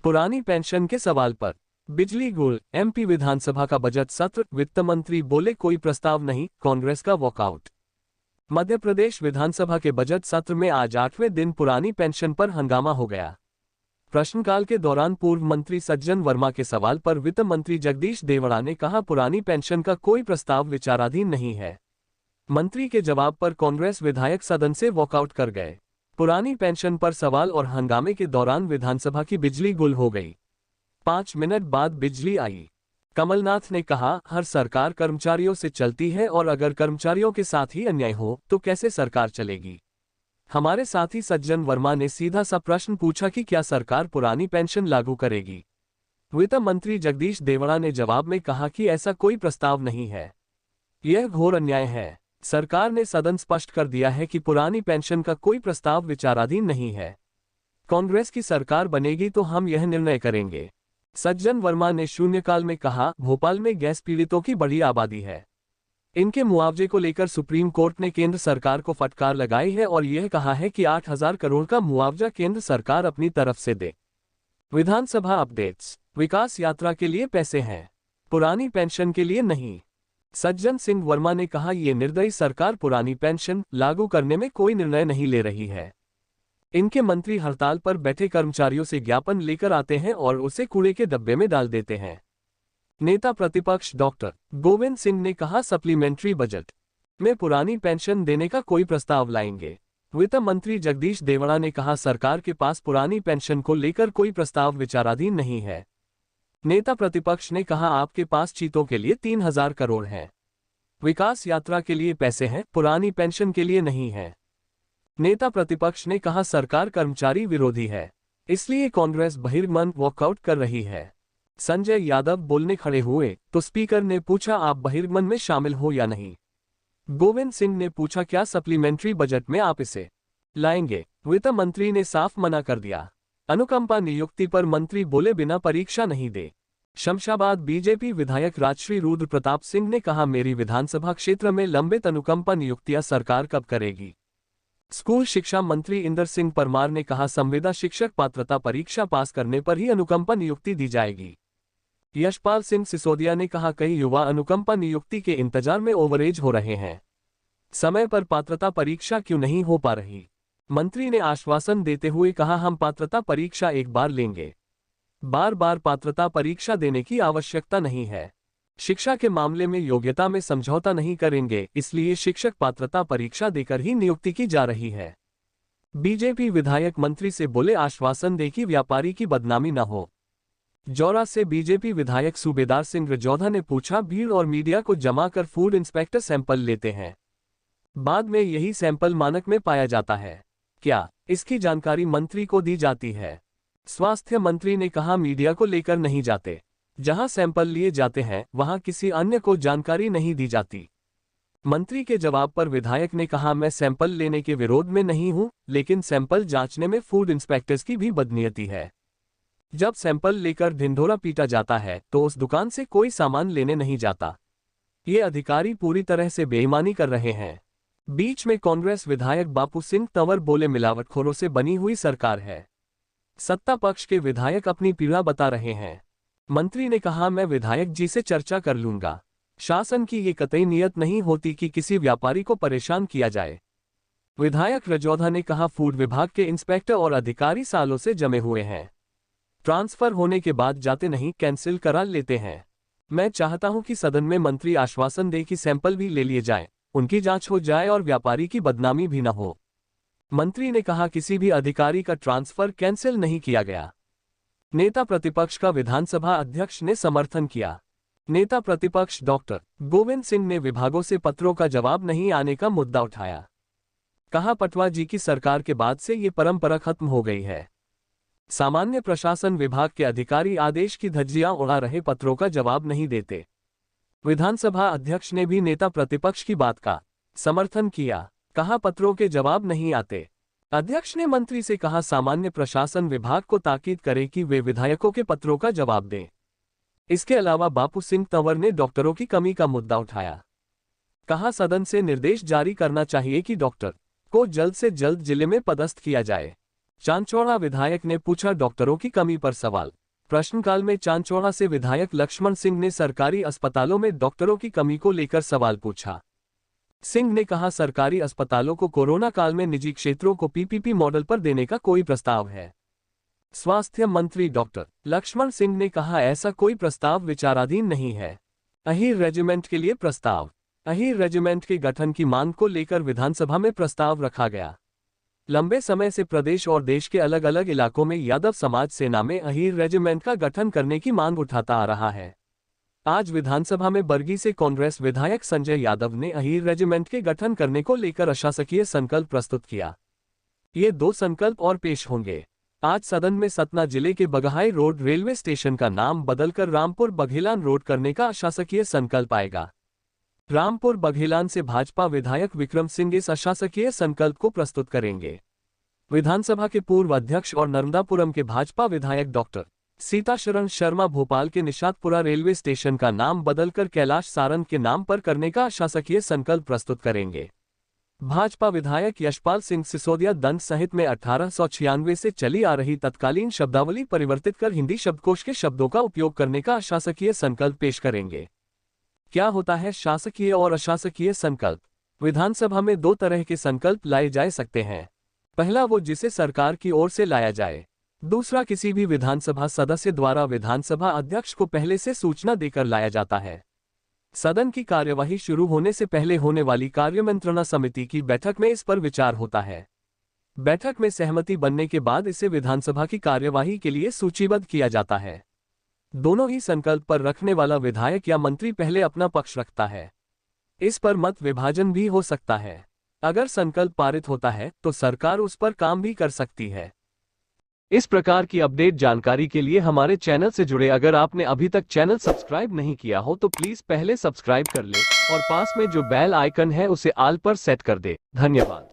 पुरानी पेंशन के सवाल पर बिजली गुल, एमपी विधानसभा का बजट सत्र, वित्त मंत्री बोले कोई प्रस्ताव नहीं, कांग्रेस का वॉकआउट। मध्य प्रदेश विधानसभा के बजट सत्र में आज 8वें दिन पुरानी पेंशन पर हंगामा हो गया। प्रश्नकाल के दौरान पूर्व मंत्री सज्जन वर्मा के सवाल पर वित्त मंत्री जगदीश देवड़ा ने कहा, पुरानी पेंशन का कोई प्रस्ताव विचाराधीन नहीं है। मंत्री के जवाब पर कांग्रेस विधायक सदन से वॉकआउट कर गए। पुरानी पेंशन पर सवाल और हंगामे के दौरान विधानसभा की बिजली गुल हो गई। 5 मिनट बाद बिजली आई। कमलनाथ ने कहा, हर सरकार कर्मचारियों से चलती है और अगर कर्मचारियों के साथ ही अन्याय हो तो कैसे सरकार चलेगी। हमारे साथी सज्जन वर्मा ने सीधा सा प्रश्न पूछा कि क्या सरकार पुरानी पेंशन लागू करेगी। वित्त मंत्री जगदीश देवड़ा ने जवाब में कहा कि ऐसा कोई प्रस्ताव नहीं है, यह घोर अन्याय है। सरकार ने सदन स्पष्ट कर दिया है कि पुरानी पेंशन का कोई प्रस्ताव विचाराधीन नहीं है। कांग्रेस की सरकार बनेगी तो हम यह निर्णय करेंगे। सज्जन वर्मा ने शून्यकाल में कहा, भोपाल में गैस पीड़ितों की बड़ी आबादी है। इनके मुआवजे को लेकर सुप्रीम कोर्ट ने केंद्र सरकार को फटकार लगाई है और यह कहा है कि 8,000 करोड़ का मुआवजा केंद्र सरकार अपनी तरफ से दे। विधानसभा अपडेट्स। विकास यात्रा के लिए पैसे हैं, पुरानी पेंशन के लिए नहीं। सज्जन सिंह वर्मा ने कहा, ये निर्दयी सरकार पुरानी पेंशन लागू करने में कोई निर्णय नहीं ले रही है। इनके मंत्री हड़ताल पर बैठे कर्मचारियों से ज्ञापन लेकर आते हैं और उसे कूड़े के डब्बे में डाल देते हैं। नेता प्रतिपक्ष डॉक्टर गोविंद सिंह ने कहा, सप्लीमेंट्री बजट में पुरानी पेंशन देने का कोई प्रस्ताव लाएंगे। वित्त मंत्री जगदीश देवड़ा ने कहा, सरकार के पास पुरानी पेंशन को लेकर कोई प्रस्ताव विचाराधीन नहीं है। नेता प्रतिपक्ष ने कहा, आपके पास चीतों के लिए 3,000 करोड़ हैं। विकास यात्रा के लिए पैसे हैं, पुरानी पेंशन के लिए नहीं है। नेता प्रतिपक्ष ने कहा, सरकार कर्मचारी विरोधी है, इसलिए कांग्रेस बहिर्गमन वॉकआउट कर रही है। संजय यादव बोलने खड़े हुए तो स्पीकर ने पूछा, आप बहिर्गमन में शामिल हो या नहीं। गोविंद सिंह ने पूछा, क्या सप्लीमेंट्री बजट में आप इसे लाएंगे। वित्त मंत्री ने साफ मना कर दिया। अनुकंपा नियुक्ति पर मंत्री बोले, बिना परीक्षा नहीं दे। शमशाबाद बीजेपी विधायक राजश्री रुद्र प्रताप सिंह ने कहा, मेरी विधानसभा क्षेत्र में लंबित अनुकंपा नियुक्तियां सरकार कब करेगी। स्कूल शिक्षा मंत्री इंदर सिंह परमार ने कहा, संविदा शिक्षक पात्रता परीक्षा पास करने पर ही अनुकंपा नियुक्ति दी जाएगी। यशपाल सिंह सिसोदिया ने कहा, कई युवा अनुकंपा नियुक्ति के इंतजार में ओवरेज हो रहे हैं, समय पर पात्रता परीक्षा क्यों नहीं हो पा रही। मंत्री ने आश्वासन देते हुए कहा, हम पात्रता परीक्षा एक बार लेंगे, बार बार पात्रता परीक्षा देने की आवश्यकता नहीं है। शिक्षा के मामले में योग्यता में समझौता नहीं करेंगे, इसलिए शिक्षक पात्रता परीक्षा देकर ही नियुक्ति की जा रही है। बीजेपी विधायक मंत्री से बोले, आश्वासन दे कि व्यापारी की बदनामी न हो। जौरा से बीजेपी विधायक सूबेदार सिंह रजौधा ने पूछा, भीड़ और मीडिया को जमा कर फूड इंस्पेक्टर सैंपल लेते हैं, बाद में यही सैंपल मानक में पाया जाता है, क्या इसकी जानकारी मंत्री को दी जाती है। स्वास्थ्य मंत्री ने कहा, मीडिया को लेकर नहीं जाते, जहां सैंपल लिए जाते हैं वहां किसी अन्य को जानकारी नहीं दी जाती। मंत्री के जवाब पर विधायक ने कहा, मैं सैंपल लेने के विरोध में नहीं हूं, लेकिन सैंपल जांचने में फूड इंस्पेक्टर्स की भी बदनीयती है। जब सैंपल लेकर ढिंढोरा पीटा जाता है तो उस दुकान से कोई सामान लेने नहीं जाता। ये अधिकारी पूरी तरह से बेईमानी कर रहे हैं। बीच में कांग्रेस विधायक बापू सिंह तंवर बोले, मिलावटखोरों से बनी हुई सरकार है, सत्ता पक्ष के विधायक अपनी पीड़ा बता रहे हैं। मंत्री ने कहा, मैं विधायक जी से चर्चा कर लूंगा। शासन की ये कतई नियत नहीं होती कि किसी व्यापारी को परेशान किया जाए। विधायक रजौधा ने कहा, फूड विभाग के इंस्पेक्टर और अधिकारी सालों से जमे हुए हैं, ट्रांसफर होने के बाद जाते नहीं, कैंसिल करा लेते हैं। मैं चाहता हूं कि सदन में मंत्री आश्वासन दे कि सैंपल भी ले लिए जाएं, उनकी जांच हो जाए और व्यापारी की बदनामी भी न हो। मंत्री ने कहा, किसी भी अधिकारी का ट्रांसफर कैंसिल नहीं किया गया। नेता प्रतिपक्ष का विधानसभा अध्यक्ष ने समर्थन किया। नेता प्रतिपक्ष डॉक्टर गोविंद सिंह ने विभागों से पत्रों का जवाब नहीं आने का मुद्दा उठाया। कहा, पटवा जी की सरकार के बाद से ये परंपरा खत्म हो गई है। सामान्य प्रशासन विभाग के अधिकारी आदेश की धज्जियां उड़ा रहे, पत्रों का जवाब नहीं देते। विधानसभा अध्यक्ष ने भी नेता प्रतिपक्ष की बात का समर्थन किया। कहा, पत्रों के जवाब नहीं आते। अध्यक्ष ने मंत्री से कहा, सामान्य प्रशासन विभाग को ताकीद करे कि वे विधायकों के पत्रों का जवाब दें। इसके अलावा बापू सिंह तंवर ने डॉक्टरों की कमी का मुद्दा उठाया। कहा, सदन से निर्देश जारी करना चाहिए कि डॉक्टर को जल्द से जल्द जिले में पदस्थ किया जाए। चांदचौड़ा विधायक ने पूछा डॉक्टरों की कमी पर सवाल। प्रश्नकाल में चांदचौड़ा से विधायक लक्ष्मण सिंह ने सरकारी अस्पतालों में डॉक्टरों की कमी को लेकर सवाल पूछा। सिंह ने कहा सरकारी अस्पतालों को कोरोना काल में निजी क्षेत्रों को पीपीपी मॉडल पर देने का कोई प्रस्ताव है। स्वास्थ्य मंत्री डॉक्टर लक्ष्मण सिंह ने कहा ऐसा कोई प्रस्ताव विचाराधीन नहीं है। अहीर रेजिमेंट के लिए प्रस्ताव। अहीर रेजिमेंट के गठन की मांग को लेकर विधानसभा में प्रस्ताव रखा गया। लंबे समय से प्रदेश और देश के अलग अलग इलाकों में यादव समाज सेना में अहीर रेजिमेंट का गठन करने की मांग उठाता आ रहा है। आज विधानसभा में बरगी से कांग्रेस विधायक संजय यादव ने अहीर रेजिमेंट के गठन करने को लेकर अशासकीय संकल्प प्रस्तुत किया। ये 2 संकल्प और पेश होंगे। आज सदन में सतना जिले के बगहाई रोड रेलवे स्टेशन का नाम बदलकर रामपुर बघेलान रोड करने का अशासकीय संकल्प आएगा। रामपुर बघेलान से भाजपा विधायक विक्रम सिंह इस अशासकीय संकल्प को प्रस्तुत करेंगे। विधानसभा के पूर्व अध्यक्ष और नर्मदापुरम के भाजपा विधायक डॉक्टर सीताशरण शर्मा भोपाल के निशातपुरा रेलवे स्टेशन का नाम बदलकर कैलाश सारंग के नाम पर करने का अशासकीय संकल्प प्रस्तुत करेंगे। भाजपा विधायक यशपाल सिंह सिसोदिया दंड संहिता में 1896 से चली आ रही तत्कालीन शब्दावली परिवर्तित कर हिंदी शब्दकोश के शब्दों का उपयोग करने का अशासकीय संकल्प पेश करेंगे। क्या होता है शासकीय और अशासकीय संकल्प? विधानसभा में 2 तरह के संकल्प लाए जा सकते हैं। पहला वो जिसे सरकार की ओर से लाया जाए, दूसरा किसी भी विधानसभा सदस्य द्वारा विधानसभा अध्यक्ष को पहले से सूचना देकर लाया जाता है। सदन की कार्यवाही शुरू होने से पहले होने वाली कार्यमंत्रणा समिति की बैठक में इस पर विचार होता है। बैठक में सहमति बनने के बाद इसे विधानसभा की कार्यवाही के लिए सूचीबद्ध किया जाता है। दोनों ही संकल्प पर रखने वाला विधायक या मंत्री पहले अपना पक्ष रखता है। इस पर मत विभाजन भी हो सकता है। अगर संकल्प पारित होता है तो सरकार उस पर काम भी कर सकती है। इस प्रकार की अपडेट जानकारी के लिए हमारे चैनल से जुड़े। अगर आपने अभी तक चैनल सब्सक्राइब नहीं किया हो तो प्लीज पहले सब्सक्राइब कर ले और पास में जो बेल आइकन है उसे ऑल पर सेट कर दे। धन्यवाद।